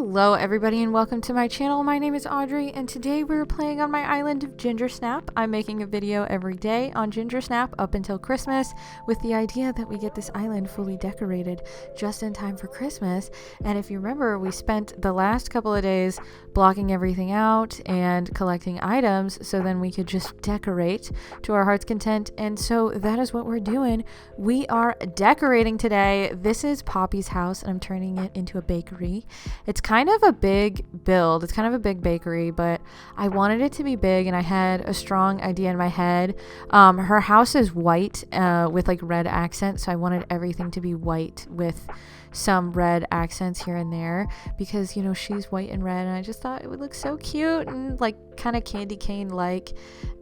Hello everybody and welcome to my channel. My name is Audrey and today we're playing on my island of Gingersnap. I'm making a video every day on Gingersnap up until Christmas with the idea that we get this island fully decorated just in time for Christmas. And if you remember, we spent the last couple of days blocking everything out and collecting items so then we could just decorate to our heart's content. And so that is what we're doing. We are decorating today. This is Poppy's house and I'm turning it into a bakery. It's kind of a big build. It's kind of a big bakery, but I wanted it to be big and I had a strong idea in my head. Her house is white with like red accents, so I wanted everything to be white with some red accents here and there because, you know, she's white and red and I just thought it would look so cute and like kind of candy cane like,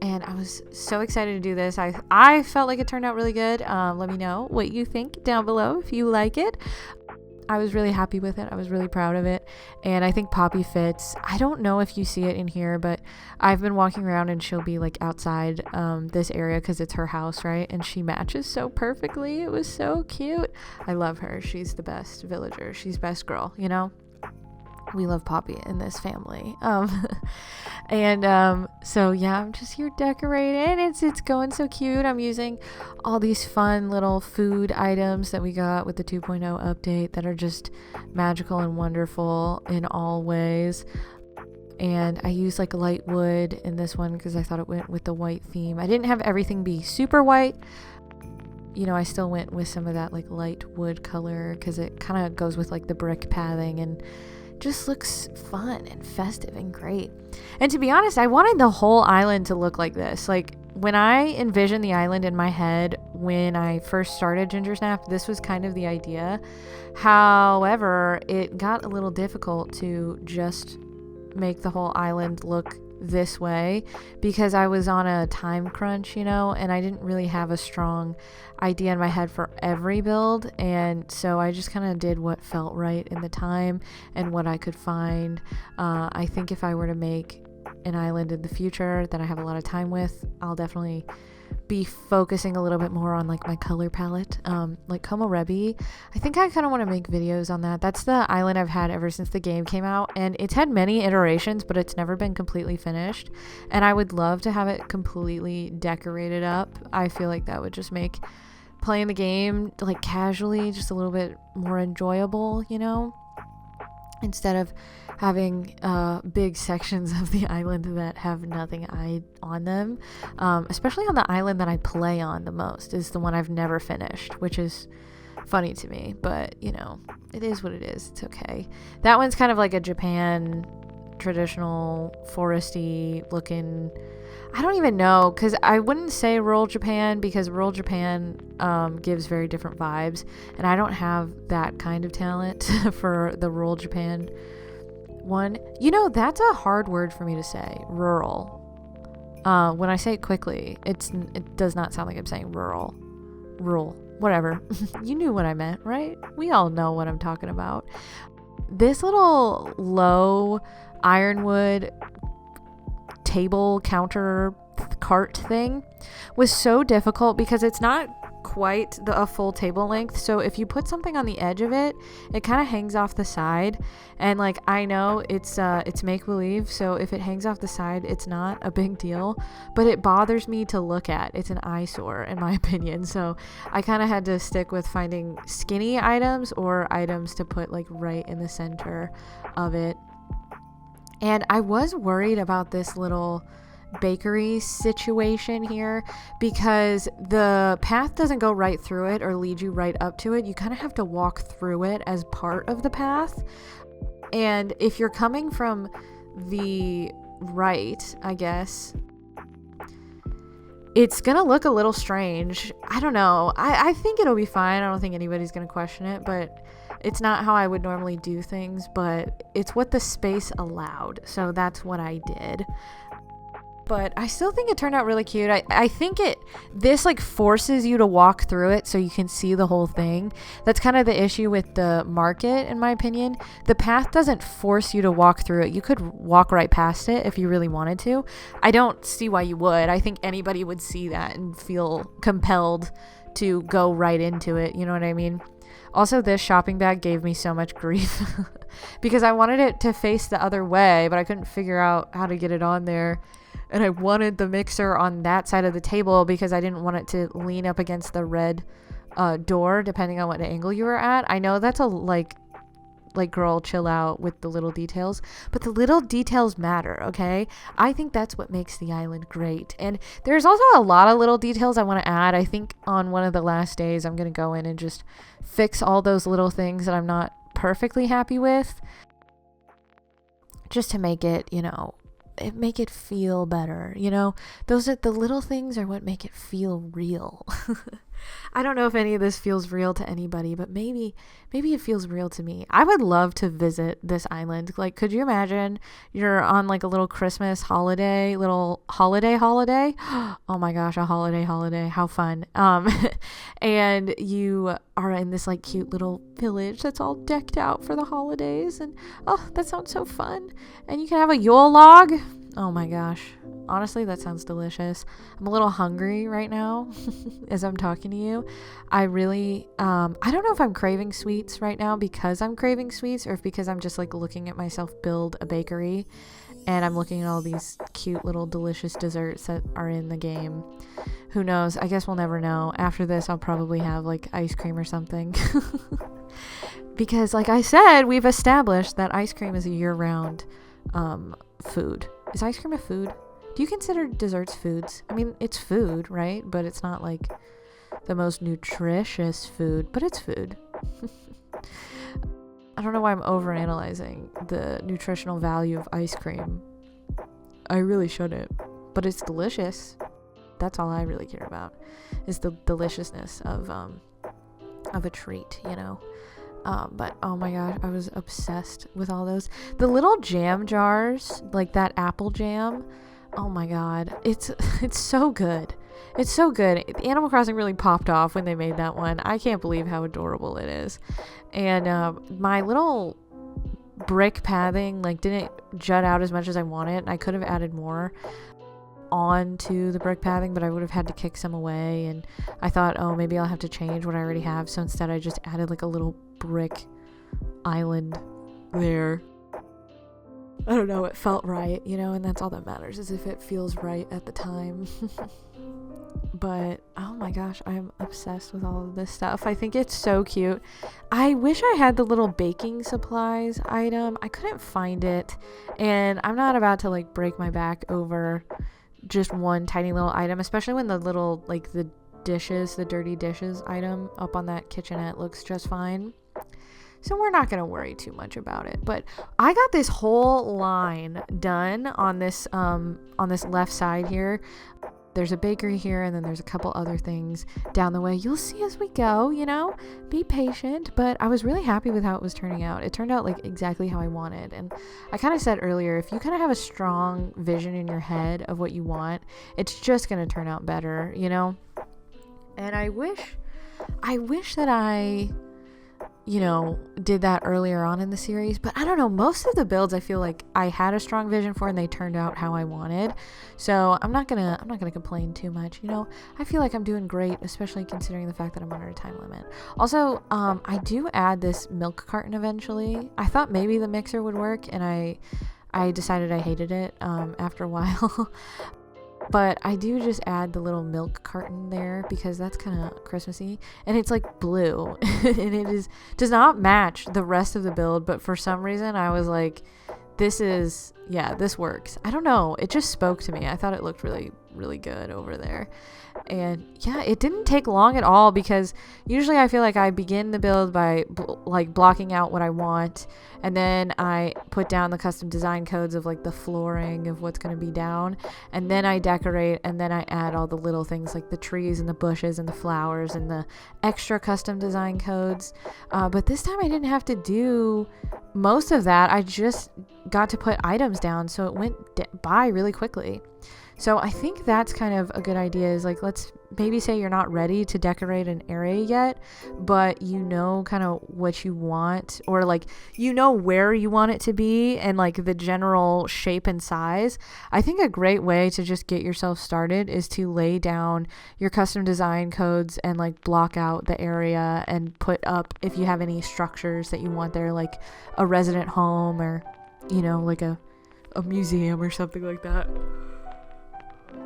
and I was so excited to do this. I felt like it turned out really good. Let me know what you think down below if you like it. I was really happy with it. I was really proud of it. And I think Poppy fits. I don't know if you see it in here, but I've been walking around and she'll be like outside this area because it's her house, right? And she matches so perfectly. It was so cute. I love her. She's the best villager. She's best girl, you know? We love Poppy in this family. So yeah, I'm just here decorating. It's going so cute. I'm using all these fun little food items that we got with the 2.0 update that are just magical and wonderful in all ways. And I used like light wood in this one because I thought it went with the white theme. I didn't have everything be super white. You know, I still went with some of that like light wood color because it kind of goes with like the brick pathing and just looks fun and festive and great. And to be honest, I wanted the whole island to look like this. Like when I envisioned the island in my head when I first started Gingersnap, this was kind of the idea. However, it got a little difficult to just make the whole island look this way because I was on a time crunch, you know, and I didn't really have a strong idea in my head for every build, and so I just kind of did what felt right in the time and what I could find. I think if I were to make an island in the future that I have a lot of time with, I'll definitely be focusing a little bit more on like my color palette, like Komorebi. I think I kind of want to make videos on that. That's the island I've had ever since the game came out, and it's had many iterations, but it's never been completely finished, and I would love to have it completely decorated up. I feel like that would just make playing the game like casually just a little bit more enjoyable, you know, instead of having big sections of the island that have nothing on them. Especially on the island that I play on the most is the one I've never finished, which is funny to me, but you know, it is what it is. It's okay. That one's kind of like a Japan traditional foresty looking, I don't even know, because I wouldn't say rural Japan because rural Japan gives very different vibes, and I don't have that kind of talent for the rural Japan one. You know, that's a hard word for me to say, rural. When I say it quickly, it does not sound like I'm saying rural, whatever. You knew what I meant, right? We all know what I'm talking about. This little low ironwood table counter cart thing was so difficult because it's not quite a full table length, so if you put something on the edge of it, it kind of hangs off the side, and like I know it's make-believe, so if it hangs off the side it's not a big deal, but it bothers me to look at. It's an eyesore in my opinion, so I kind of had to stick with finding skinny items or items to put like right in the center of it. And I was worried about this little bakery situation here because the path doesn't go right through it or lead you right up to it. You kind of have to walk through it as part of the path. And if you're coming from the right, I guess, it's gonna look a little strange. I don't know. I think it'll be fine. I don't think anybody's gonna question it, but it's not how I would normally do things, but it's what the space allowed, so that's what I did. But I still think it turned out really cute. I think this like forces you to walk through it so you can see the whole thing. That's kind of the issue with the market, in my opinion. The path doesn't force you to walk through it. You could walk right past it if you really wanted to. I don't see why you would. I think anybody would see that and feel compelled to go right into it. You know what I mean? Also, this shopping bag gave me so much grief because I wanted it to face the other way, but I couldn't figure out how to get it on there. And I wanted the mixer on that side of the table because I didn't want it to lean up against the red door, depending on what angle you were at. I know that's a like girl, chill out with the little details, but the little details matter. Okay, I think that's what makes the island great. And there's also a lot of little details I want to add. I think on one of the last days I'm going to go in and just fix all those little things that I'm not perfectly happy with, just to make it, make it feel better. Those are the little things are what make it feel real. I don't know if any of this feels real to anybody, but maybe it feels real to me. I would love to visit this island. Like, could you imagine you're on like a little Christmas holiday, holiday? Oh my gosh, a holiday. How fun. And you are in this like cute little village that's all decked out for the holidays. And oh, that sounds so fun. And you can have a Yule log. Oh my gosh. Honestly, that sounds delicious. I'm a little hungry right now as I'm talking to you. I really, I don't know if I'm craving sweets right now because I'm craving sweets, or if because I'm just like looking at myself build a bakery and I'm looking at all these cute little delicious desserts that are in the game. Who knows? I guess we'll never know. After this, I'll probably have like ice cream or something. Because like I said, we've established that ice cream is a year-round food. Is ice cream a food? Do you consider desserts foods? I mean, it's food, right? But it's not like the most nutritious food, but it's food. I don't know why I'm overanalyzing the nutritional value of ice cream. I really shouldn't, but it's delicious. That's all I really care about, is the deliciousness of a treat, But oh my gosh, I was obsessed with all those. The little jam jars, like that apple jam. Oh my god, it's so good. It's so good. Animal Crossing really popped off when they made that one. I can't believe how adorable it is. And my little brick pathing like didn't jut out as much as I wanted. I could have added more onto the brick pathing, but I would have had to kick some away, and I thought, oh, maybe I'll have to change what I already have. So instead I just added like a little brick island there. I don't know, it felt right, and that's all that matters, is if it feels right at the time. But oh my gosh, I'm obsessed with all of this stuff. I think it's so cute. I wish I had the little baking supplies item. I couldn't find it, and I'm not about to like break my back over just one tiny little item, especially when the little like the dirty dishes item up on that kitchenette looks just fine. So we're not going to worry too much about it. But I got this whole line done on this left side here. There's a bakery here, and then there's a couple other things down the way. You'll see as we go, be patient. But I was really happy with how it was turning out. It turned out like exactly how I wanted. And I kind of said earlier, if you kind of have a strong vision in your head of what you want, it's just going to turn out better, And I wish that I did that earlier on in the series, but I don't know, most of the builds I feel like I had a strong vision for and they turned out how I wanted. So I'm not gonna complain too much. I feel like I'm doing great, especially considering the fact that I'm under a time limit. Also, I do add this milk carton eventually. I thought maybe the mixer would work, and I decided I hated it after a while. But I do just add the little milk carton there because that's kind of Christmassy, and it's like blue and it does not match the rest of the build, but for some reason I was like, this works. I don't know, it just spoke to me. I thought it looked really, really good over there. And yeah, it didn't take long at all, because usually I feel like I begin the build by blocking out what I want, and then I put down the custom design codes of like the flooring of what's going to be down, and then I decorate, and then I add all the little things like the trees and the bushes and the flowers and the extra custom design codes. But this time I didn't have to do most of that. I just got to put items down, so it went by really quickly. So I think that's kind of a good idea, is like, let's maybe say you're not ready to decorate an area yet, but you know kind of what you want, or like you know where you want it to be and like the general shape and size. I think a great way to just get yourself started is to lay down your custom design codes and like block out the area and put up, if you have any structures that you want there, like a resident home or, you know, like a museum or something like that.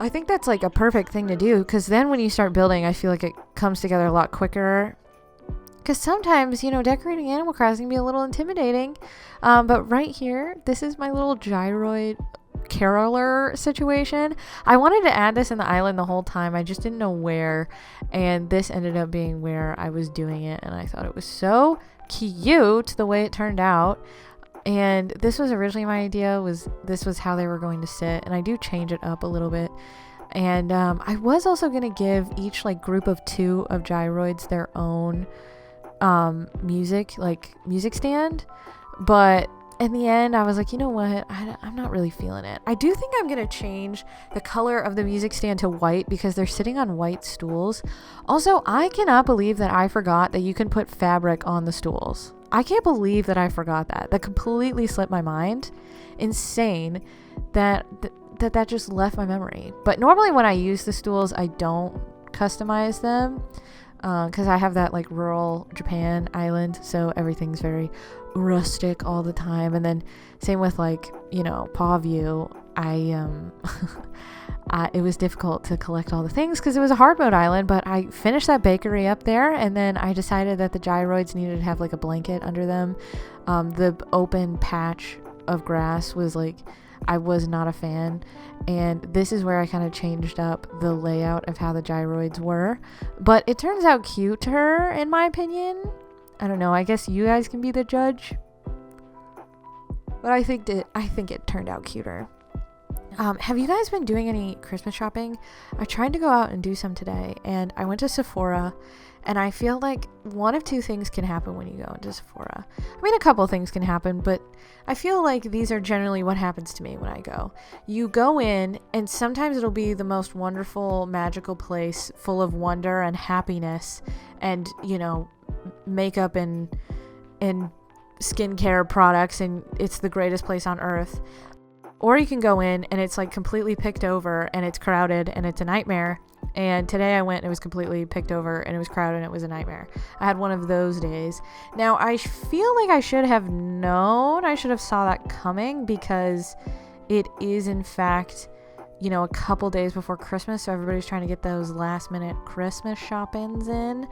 I think that's like a perfect thing to do, because then when you start building, I feel like it comes together a lot quicker. Because sometimes, you know, decorating Animal Crossing can be a little intimidating. But right here, this is my little gyroid caroler situation. I wanted to add this in the island the whole time. I just didn't know where. And this ended up being where I was doing it. And I thought it was so cute the way it turned out. And this was originally my idea, this was how they were going to sit, and I do change it up a little bit. And I was also going to give each like group of 2 of gyroids their own music stand, but in the end I was like, you know what, I'm not really feeling it. I do think I'm going to change the color of the music stand to white, because they're sitting on white stools. Also, I cannot believe that I forgot that you can put fabric on the stools. I can't believe that I forgot that. That completely slipped my mind. Insane that just left my memory. But normally when I use the stools, I don't customize them, because I have that like rural Japan island, so everything's very rustic all the time. And then same with like, you know, Paw View. It was difficult to collect all the things because it was a hard mode island, but I finished that bakery up there, and then I decided that the gyroids needed to have like a blanket under them. The open patch of grass was like, I was not a fan, and this is where I kind of changed up the layout of how the gyroids were, but it turns out cuter in my opinion. I don't know, I guess you guys can be the judge, but I think it turned out cuter. Have you guys been doing any Christmas shopping? I tried to go out and do some today, and I went to Sephora, and I feel like one of 2 things can happen when you go into Sephora. I mean, a couple things can happen, but I feel like these are generally what happens to me when I go. You go in, and sometimes it'll be the most wonderful, magical place full of wonder and happiness and, you know, makeup and skincare products, and it's the greatest place on earth. Or you can go in and it's like completely picked over and it's crowded and it's a nightmare. And today I went and it was completely picked over and it was crowded and it was a nightmare. I had one of those days. Now I feel like I should have known, I should have saw that coming, because it is in fact, you know, a couple days before Christmas, so everybody's trying to get those last minute Christmas shoppings in.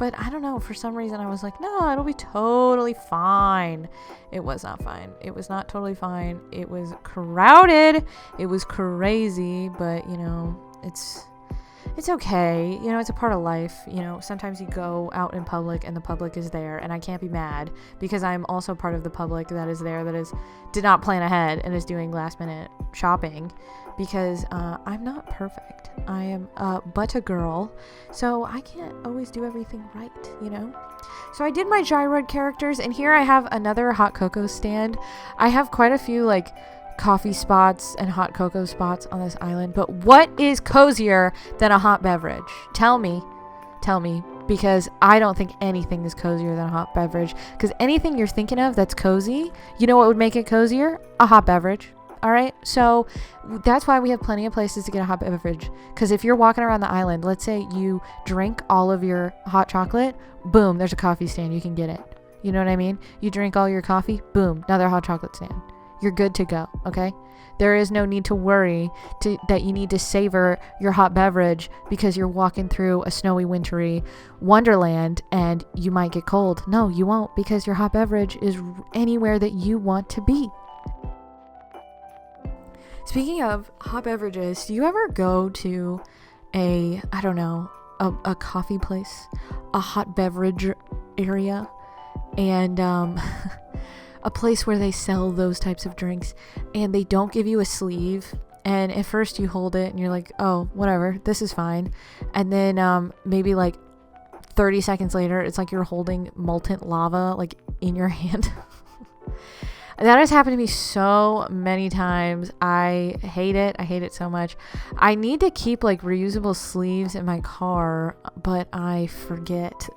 But I don't know, for some reason I was like, no, it'll be totally fine. It was not fine. It was not totally fine. It was crowded. It was crazy, but you know, it's okay. You know, it's a part of life. You know, sometimes you go out in public and the public is there, and I can't be mad because I'm also part of the public that is there, that did not plan ahead and is doing last minute shopping, because I'm not perfect. I am but a girl, so I can't always do everything right, you know? So I did my gyroid characters, and here I have another hot cocoa stand. I have quite a few like coffee spots and hot cocoa spots on this island, but what is cozier than a hot beverage? Tell me, because I don't think anything is cozier than a hot beverage, because anything you're thinking of that's cozy, you know what would make it cozier? A hot beverage. All right, so that's why we have plenty of places to get a hot beverage, because if you're walking around the island, let's say you drink all of your hot chocolate, boom, there's a coffee stand, you can get it. You know what I mean? You drink all your coffee, boom, another hot chocolate stand. You're good to go, okay? There is no need to worry that you need to savor your hot beverage because you're walking through a snowy, wintry wonderland and you might get cold. No, you won't, because your hot beverage is anywhere that you want to be. Speaking of hot beverages, do you ever go to a coffee place, a hot beverage area, and a place where they sell those types of drinks, and they don't give you a sleeve, and at first you hold it and you're like, oh, whatever, this is fine, and then maybe like 30 seconds later, it's like you're holding molten lava like in your hand. That has happened to me so many times. I hate it. I hate it so much. I need to keep like reusable sleeves in my car, but I forget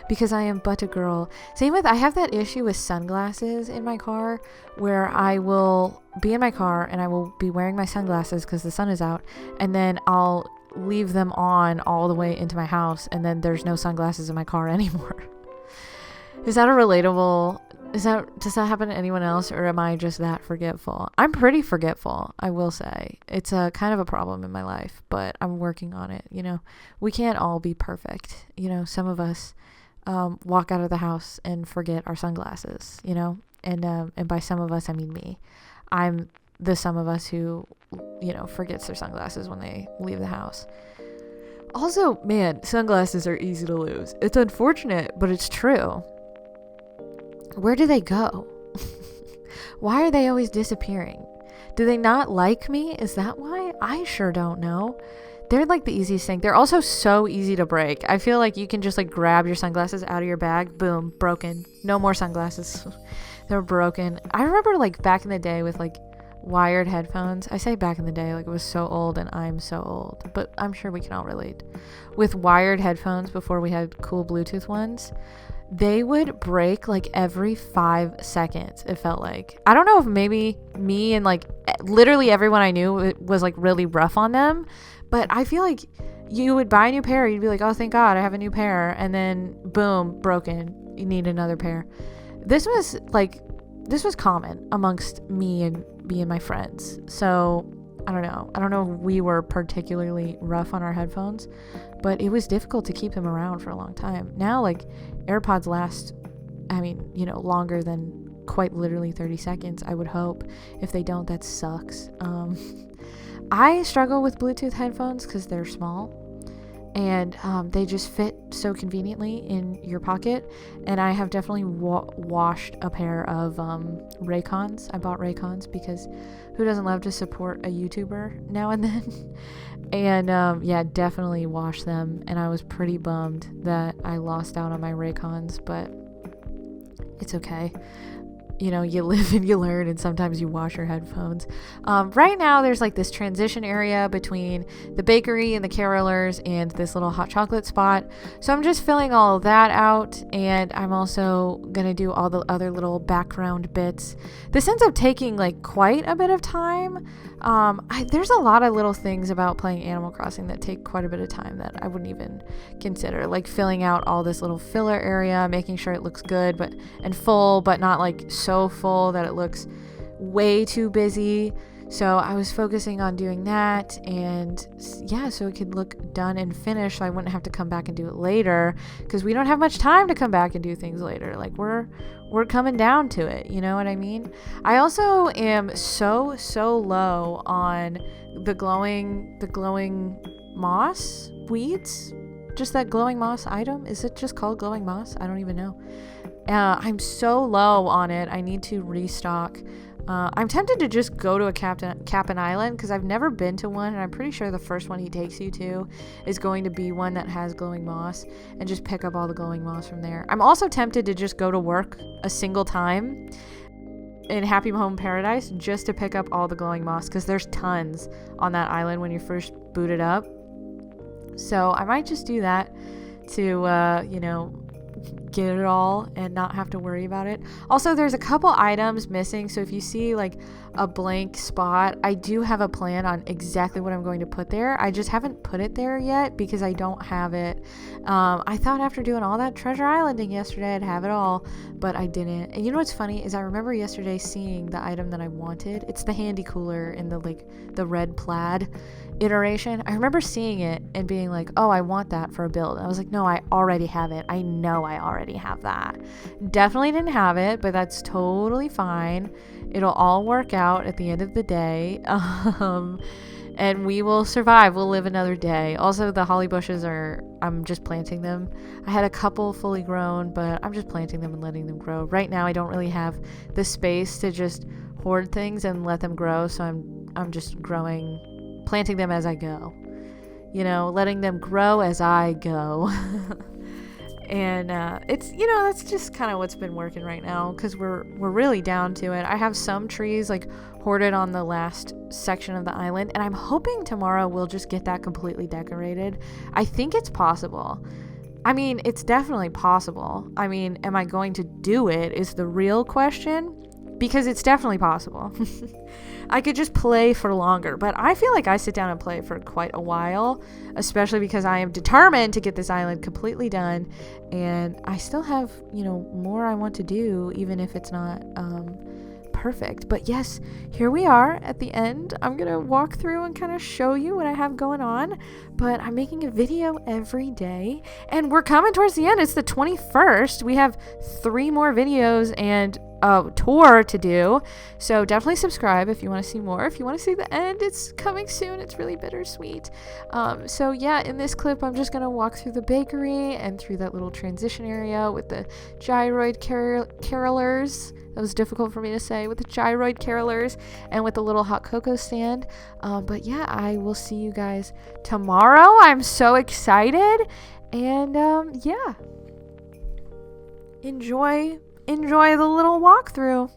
because I am but a girl. Same with, I have that issue with sunglasses in my car where I will be in my car and I will be wearing my sunglasses because the sun is out, and then I'll leave them on all the way into my house, and then there's no sunglasses in my car anymore. Is that a relatable? Does that happen to anyone else, or am I just that forgetful? I'm pretty forgetful, I will say. It's a kind of a problem in my life, but I'm working on it. We can't all be perfect. Some of us walk out of the house and forget our sunglasses. And by some of us, I mean me. I'm the some of us who forgets their sunglasses when they leave the house. Also, man, sunglasses are easy to lose. It's unfortunate, but it's true. Where do they go? Why are they always disappearing? Do they not like me? Is that why? I sure don't know. They're like the easiest thing. They're also so easy to break. I feel like you can just like grab your sunglasses out of your bag. Boom, broken. No more sunglasses. They're broken. I remember like back in the day with like wired headphones. I say back in the day like it was so old, and I'm so old, but I'm sure we can all relate. With wired headphones before we had cool Bluetooth ones, they would break like every 5 seconds, it felt like. I don't know if maybe me and like literally everyone I knew was like really rough on them, but I feel like you would buy a new pair, you'd be like, oh, thank God I have a new pair, and then boom, broken, you need another pair. This was common amongst me and my friends. So I don't know if we were particularly rough on our headphones, but it was difficult to keep them around for a long time. Now, like, AirPods last, longer than quite literally 30 seconds, I would hope. If they don't, that sucks. I struggle with Bluetooth headphones because they're small, and they just fit so conveniently in your pocket. And I have definitely washed a pair of Raycons. I bought Raycons because who doesn't love to support a YouTuber now and then? And definitely washed them, and I was pretty bummed that I lost out on my Raycons, but it's okay. You live and you learn, and sometimes you wash your headphones. Right now there's like this transition area between the bakery and the carolers and this little hot chocolate spot. So I'm just filling all of that out, and I'm also going to do all the other little background bits. This ends up taking like quite a bit of time. There's a lot of little things about playing Animal Crossing that take quite a bit of time that I wouldn't even consider, like filling out all this little filler area, making sure it looks good and full, but not like so full that it looks way too busy. So I was focusing on doing that, and so it could look done and finished, so I wouldn't have to come back and do it later, because we don't have much time to come back and do things later. Like we're coming down to it, you know what I mean? I also am so low on the glowing moss weeds. Just that glowing moss item. Is it just called glowing moss? I don't even know. I'm so low on it. I need to restock. I'm tempted to just go to a Cap'n Island, because I've never been to one, and I'm pretty sure the first one he takes you to is going to be one that has glowing moss, and just pick up all the glowing moss from there. I'm also tempted to just go to work a single time in Happy Home Paradise just to pick up all the glowing moss, because there's tons on that island when you first boot it up. So I might just do that to get it all and not have to worry about it. Also, there's a couple items missing, so if you see like a blank spot, I do have a plan on exactly what I'm going to put there. I just haven't put it there yet because I don't have it. I thought after doing all that treasure islanding yesterday I'd have it all, but I didn't. And you know what's funny is I remember yesterday seeing the item that I wanted. It's the handy cooler in the red plaid iteration. I remember seeing it and being like, oh, I want that for a build. And I was like, no, I already have it. I know I already have that. Definitely didn't have it, but that's totally fine. It'll all work out at the end of the day. And we will survive. We'll live another day. Also, the holly bushes I'm just planting them. I had a couple fully grown, but I'm just planting them and letting them grow. Right now, I don't really have the space to just hoard things and let them grow, so I'm just planting them as I go. Letting them grow as I go. And it's, that's just kind of what's been working right now, because we're really down to it. I have some trees like hoarded on the last section of the island, and I'm hoping tomorrow we'll just get that completely decorated. I think it's possible. I mean, it's definitely possible. I mean, am I going to do it is the real question, because it's definitely possible. I could just play for longer, but I feel like I sit down and play for quite a while, especially because I am determined to get this island completely done, and I still have, more I want to do, even if it's not perfect. But yes, here we are at the end. I'm gonna walk through and kind of show you what I have going on, but I'm making a video every day, and we're coming towards the end. It's the 21st. We have 3 more videos and a tour to do, so definitely subscribe if you want to see more. If you want to see the end, it's coming soon. It's really bittersweet. So yeah, in this clip I'm just gonna walk through the bakery and through that little transition area with the gyroid carolers. That was difficult for me to say, with the gyroid carolers and with the little hot cocoa stand. But yeah, I will see you guys tomorrow. I'm so excited, and yeah, enjoy the little walkthrough.